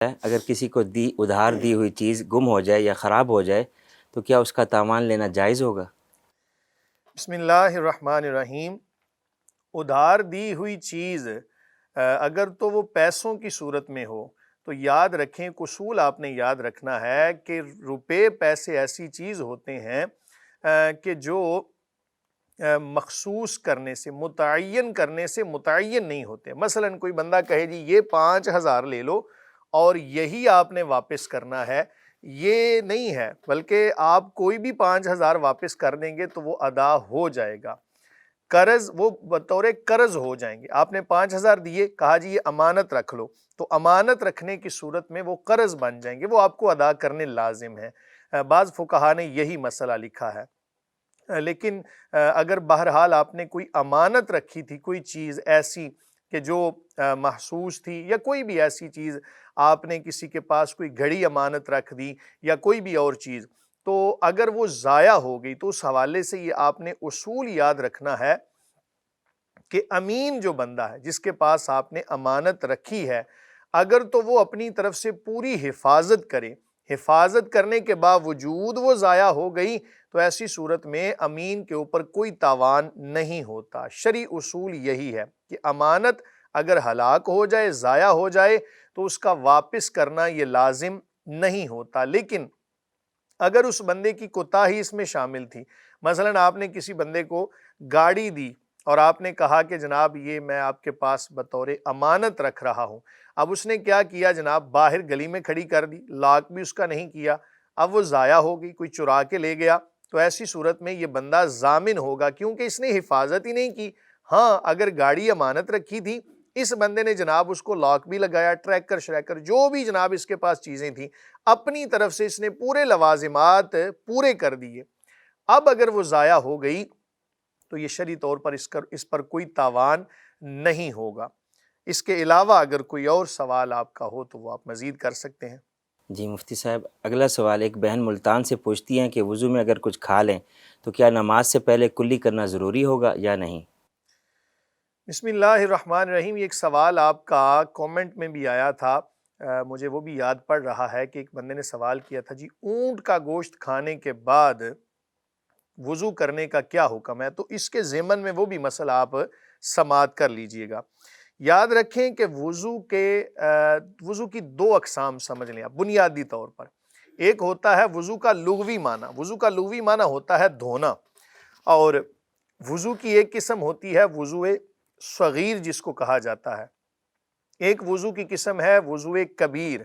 اگر کسی کو ادھار دی ہوئی چیز گم ہو جائے یا خراب ہو جائے تو کیا اس کا تاوان لینا جائز ہوگا؟ بسم اللہ الرحمن الرحیم۔ ادھار دی ہوئی چیز اگر تو وہ پیسوں کی صورت میں ہو تو یاد رکھیں، اصول آپ نے یاد رکھنا ہے کہ روپے پیسے ایسی چیز ہوتے ہیں کہ جو مخصوص کرنے سے متعین نہیں ہوتے۔ مثلا کوئی بندہ کہے جی یہ 5,000 لے لو اور یہی آپ نے واپس کرنا ہے، یہ نہیں ہے، بلکہ آپ کوئی بھی 5,000 واپس کر دیں گے تو وہ ادا ہو جائے گا۔ قرض وہ بطور قرض ہو جائیں گے۔ آپ نے 5,000 دیے، کہا جی یہ امانت رکھ لو، تو امانت رکھنے کی صورت میں وہ قرض بن جائیں گے، وہ آپ کو ادا کرنے لازم ہے۔ بعض فقہا نے یہی مسئلہ لکھا ہے۔ لیکن اگر بہرحال آپ نے کوئی امانت رکھی تھی، کوئی چیز ایسی کہ جو محسوس تھی، یا کوئی بھی ایسی چیز آپ نے کسی کے پاس کوئی گھڑی امانت رکھ دی یا کوئی بھی اور چیز، تو اگر وہ ضائع ہو گئی تو اس حوالے سے یہ آپ نے اصول یاد رکھنا ہے کہ امین جو بندہ ہے، جس کے پاس آپ نے امانت رکھی ہے، اگر تو وہ اپنی طرف سے پوری حفاظت کرے، حفاظت کرنے کے باوجود وہ ضائع ہو گئی، تو ایسی صورت میں امین کے اوپر کوئی تاوان نہیں ہوتا۔ شرعی اصول یہی ہے کہ امانت اگر ہلاک ہو جائے، ضائع ہو جائے، تو اس کا واپس کرنا یہ لازم نہیں ہوتا۔ لیکن اگر اس بندے کی کوتاہی اس میں شامل تھی، مثلا آپ نے کسی بندے کو گاڑی دی اور آپ نے کہا کہ جناب یہ میں آپ کے پاس بطور امانت رکھ رہا ہوں، اب اس نے کیا کیا جناب، باہر گلی میں کھڑی کر دی، لاک بھی اس کا نہیں کیا، اب وہ ضائع ہو گئی، کوئی چرا کے لے گیا، تو ایسی صورت میں یہ بندہ ضامن ہوگا، کیونکہ اس نے حفاظت ہی نہیں کی۔ ہاں اگر گاڑی امانت رکھی تھی، اس بندے نے جناب اس کو لاک بھی لگایا، ٹریکر شریکر جو بھی جناب اس کے پاس چیزیں تھیں، اپنی طرف سے اس نے پورے لوازمات پورے کر دیے، اب اگر وہ ضائع ہو گئی تو یہ شرعی طور پر اس پر کوئی تاوان نہیں ہوگا۔ اس کے علاوہ اگر کوئی اور سوال آپ کا ہو تو وہ آپ مزید کر سکتے ہیں۔ جی مفتی صاحب، اگلا سوال ایک بہن ملتان سے پوچھتی ہیں کہ وضو میں اگر کچھ کھا لیں تو کیا نماز سے پہلے کلی کرنا ضروری ہوگا یا نہیں؟ بسم اللہ الرحمن الرحیم۔ یہ ایک سوال آپ کا کومنٹ میں بھی آیا تھا، مجھے وہ بھی یاد پڑ رہا ہے کہ ایک بندے نے سوال کیا تھا، جی اونٹ کا گوشت کھانے کے بعد وضو کرنے کا کیا حکم ہے؟ تو اس کے ضمن میں وہ بھی مسئلہ آپ سماعت کر لیجئے گا۔ یاد رکھیں کہ وضو کی دو اقسام سمجھ لیں آپ بنیادی طور پر۔ ایک ہوتا ہے وضو کا لغوی معنی، وضو کا لغوی معنی ہوتا ہے دھونا، اور وضو کی ایک قسم ہوتی ہے وضو صغیر جس کو کہا جاتا ہے، ایک وضو کی قسم ہے وضو کبیر۔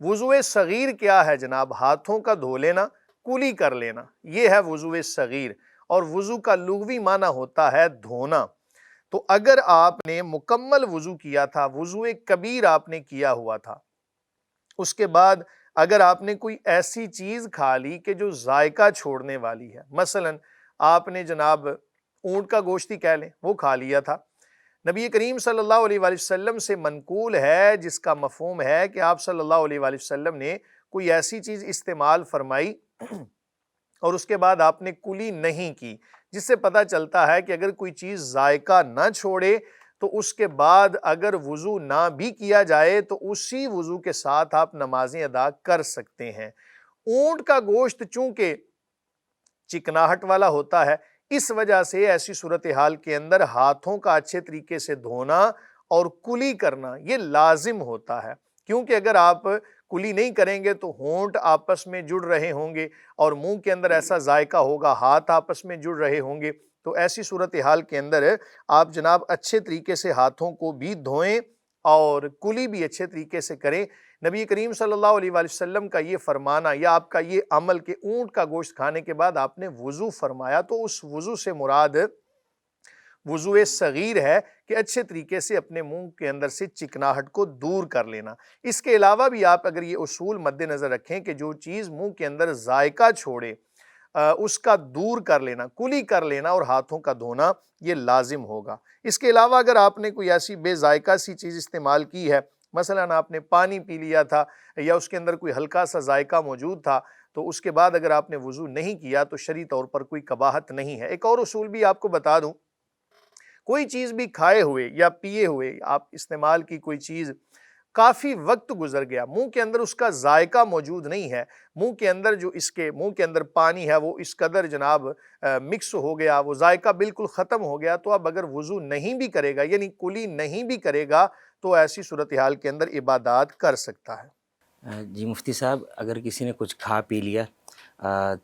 وضو صغیر کیا ہے جناب؟ ہاتھوں کا دھو لینا، کلی کر لینا، یہ ہے وضو صغیر، اور وضو کا لغوی معنی ہوتا ہے دھونا۔ تو اگر آپ نے مکمل وضو کیا تھا، وضو کبیر آپ نے کیا ہوا تھا، اس کے بعد اگر آپ نے کوئی ایسی چیز کھا لی کہ جو ذائقہ چھوڑنے والی ہے، مثلا آپ نے جناب اونٹ کا گوشت ہی کہہ لیں وہ کھا لیا تھا، نبی کریم صلی اللہ علیہ وآلہ وسلم سے منقول ہے، جس کا مفہوم ہے کہ آپ صلی اللہ علیہ وآلہ وسلم نے کوئی ایسی چیز استعمال فرمائی اور اس کے بعد آپ نے کلی نہیں کی، جس سے پتہ چلتا ہے کہ اگر کوئی چیز ذائقہ نہ چھوڑے تو اس کے بعد اگر وضو نہ بھی کیا جائے تو اسی وضو کے ساتھ آپ نمازیں ادا کر سکتے ہیں۔ اونٹ کا گوشت چونکہ چکناہٹ والا ہوتا ہے، اس وجہ سے ایسی صورتحال کے اندر ہاتھوں کا اچھے طریقے سے دھونا اور کلی کرنا یہ لازم ہوتا ہے، کیونکہ اگر آپ کلی نہیں کریں گے تو ہونٹ آپس میں جڑ رہے ہوں گے اور منہ کے اندر ایسا ذائقہ ہوگا، ہاتھ آپس میں جڑ رہے ہوں گے، تو ایسی صورتحال کے اندر آپ جناب اچھے طریقے سے ہاتھوں کو بھی دھوئیں اور کلی بھی اچھے طریقے سے کریں۔ نبی کریم صلی اللہ علیہ وآلہ وسلم کا یہ فرمانا یا آپ کا یہ عمل کہ اونٹ کا گوشت کھانے کے بعد آپ نے وضو فرمایا، تو اس وضو سے مراد وضو صغیر ہے کہ اچھے طریقے سے اپنے منہ کے اندر سے چکناہٹ کو دور کر لینا۔ اس کے علاوہ بھی آپ اگر یہ اصول مد نظر رکھیں کہ جو چیز منہ کے اندر ذائقہ چھوڑے اس کا دور کر لینا، کلی کر لینا اور ہاتھوں کا دھونا یہ لازم ہوگا۔ اس کے علاوہ اگر آپ نے کوئی ایسی بے ذائقہ سی چیز استعمال کی ہے، مثلا آپ نے پانی پی لیا تھا یا اس کے اندر کوئی ہلکا سا ذائقہ موجود تھا، تو اس کے بعد اگر آپ نے وضو نہیں کیا تو شرعی طور پر کوئی قباحت نہیں ہے۔ ایک اور اصول بھی آپ کو بتا دوں، کوئی چیز بھی کھائے ہوئے یا پیے ہوئے آپ استعمال کی کوئی چیز کافی وقت گزر گیا، منہ کے اندر اس کا ذائقہ موجود نہیں ہے، منہ کے اندر جو اس کے منہ کے اندر پانی ہے وہ اس قدر جناب مکس ہو گیا، وہ ذائقہ بالکل ختم ہو گیا، تو اب اگر وضو نہیں بھی کرے گا یعنی کلی نہیں بھی کرے گا تو ایسی صورتحال کے اندر عبادات کر سکتا ہے۔ جی مفتی صاحب، اگر کسی نے کچھ کھا پی لیا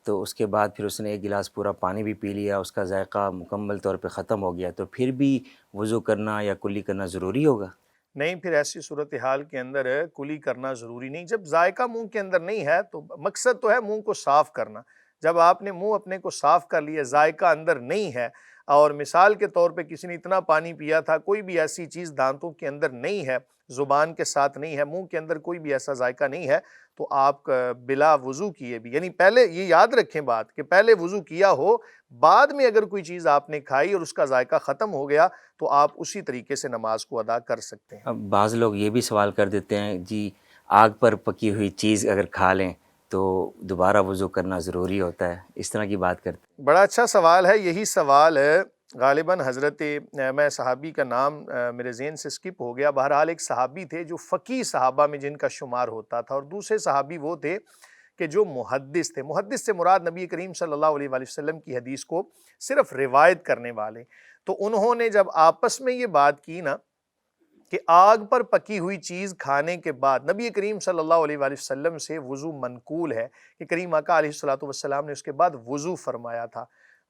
تو اس کے بعد پھر اس نے ایک گلاس پورا پانی بھی پی لیا، اس کا ذائقہ مکمل طور پہ ختم ہو گیا، تو پھر بھی وضو کرنا یا کلی کرنا ضروری ہوگا؟ نہیں، پھر ایسی صورتحال کے اندر کلی کرنا ضروری نہیں۔ جب ذائقہ منہ کے اندر نہیں ہے تو مقصد تو ہے منہ کو صاف کرنا، جب آپ نے منہ اپنے کو صاف کر لیا، ذائقہ اندر نہیں ہے، اور مثال کے طور پہ کسی نے اتنا پانی پیا تھا، کوئی بھی ایسی چیز دانتوں کے اندر نہیں ہے، زبان کے ساتھ نہیں ہے، منہ کے اندر کوئی بھی ایسا ذائقہ نہیں ہے، تو آپ بلا وضو کیے بھی، یعنی پہلے یہ یاد رکھیں بات کہ پہلے وضو کیا ہو، بعد میں اگر کوئی چیز آپ نے کھائی اور اس کا ذائقہ ختم ہو گیا تو آپ اسی طریقے سے نماز کو ادا کر سکتے ہیں۔ اب بعض لوگ یہ بھی سوال کر دیتے ہیں جی آگ پر پکی ہوئی چیز اگر کھا لیں تو دوبارہ وضو کرنا ضروری ہوتا ہے، اس طرح کی بات کرتے ہیں۔ بڑا اچھا سوال ہے، یہی سوال غالباً حضرت میں صحابی کا نام میرے ذہن سے سکپ ہو گیا، بہرحال ایک صحابی تھے جو فقیہ صحابہ میں جن کا شمار ہوتا تھا، اور دوسرے صحابی وہ تھے کہ جو محدث تھے۔ محدث سے مراد نبی کریم صلی اللہ علیہ وآلہ وسلم کی حدیث کو صرف روایت کرنے والے۔ تو انہوں نے جب آپس میں یہ بات کی نا کہ آگ پر پکی ہوئی چیز کھانے کے بعد نبی کریم صلی اللہ علیہ وآلہ وسلم سے وضو منقول ہے کہ کریم آقا علیہ الصلوۃ والسلام نے اس کے بعد وضو فرمایا تھا،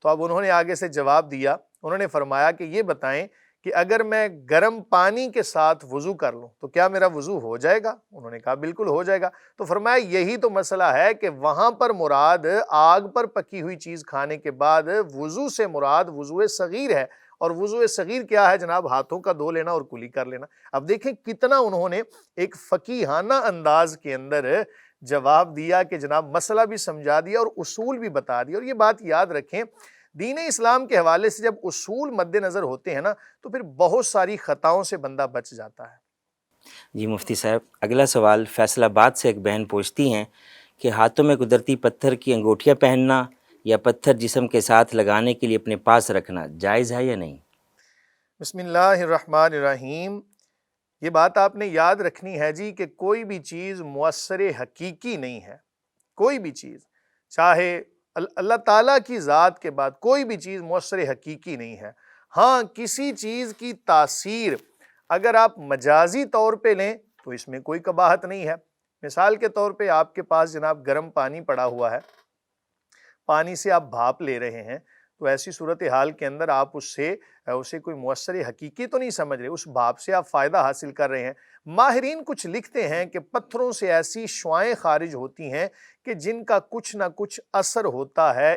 تو اب انہوں نے آگے سے جواب دیا، انہوں نے فرمایا کہ یہ بتائیں کہ اگر میں گرم پانی کے ساتھ وضو کر لوں تو کیا میرا وضو ہو جائے گا؟ انہوں نے کہا بالکل ہو جائے گا۔ تو فرمایا یہی تو مسئلہ ہے کہ وہاں پر مراد آگ پر پکی ہوئی چیز کھانے کے بعد وضو سے مراد وضو صغیر ہے، اور وضو صغیر کیا ہے جناب؟ ہاتھوں کا دھو لینا اور کلی کر لینا۔ اب دیکھیں کتنا انہوں نے ایک فقیہانہ انداز کے اندر جواب دیا کہ جناب مسئلہ بھی سمجھا دیا اور اصول بھی بتا دیا۔ اور یہ بات یاد رکھیں، دین اسلام کے حوالے سے جب اصول مد نظر ہوتے ہیں نا تو پھر بہت ساری خطاؤں سے بندہ بچ جاتا ہے۔ جی مفتی صاحب، اگلا سوال فیصل آباد سے ایک بہن پوچھتی ہیں کہ ہاتھوں میں قدرتی پتھر کی انگوٹھیاں پہننا یا پتھر جسم کے ساتھ لگانے کے لیے اپنے پاس رکھنا جائز ہے یا نہیں؟ بسم اللہ الرحمن الرحیم۔ یہ بات آپ نے یاد رکھنی ہے جی کہ کوئی بھی چیز مؤثر حقیقی نہیں ہے، کوئی بھی چیز، چاہے اللہ تعالیٰ کی ذات کے بعد کوئی بھی چیز مؤثر حقیقی نہیں ہے۔ ہاں، کسی چیز کی تاثیر اگر آپ مجازی طور پہ لیں تو اس میں کوئی قباحت نہیں ہے۔ مثال کے طور پہ آپ کے پاس جناب گرم پانی پڑا ہوا ہے، پانی سے آپ بھاپ لے رہے ہیں، تو ایسی صورتحال کے اندر آپ اسے کوئی مؤثر حقیقی تو نہیں سمجھ رہے، اس بھاپ سے آپ فائدہ حاصل کر رہے ہیں۔ ماہرین کچھ لکھتے ہیں کہ پتھروں سے ایسی شعاعیں خارج ہوتی ہیں کہ جن کا کچھ نہ کچھ اثر ہوتا ہے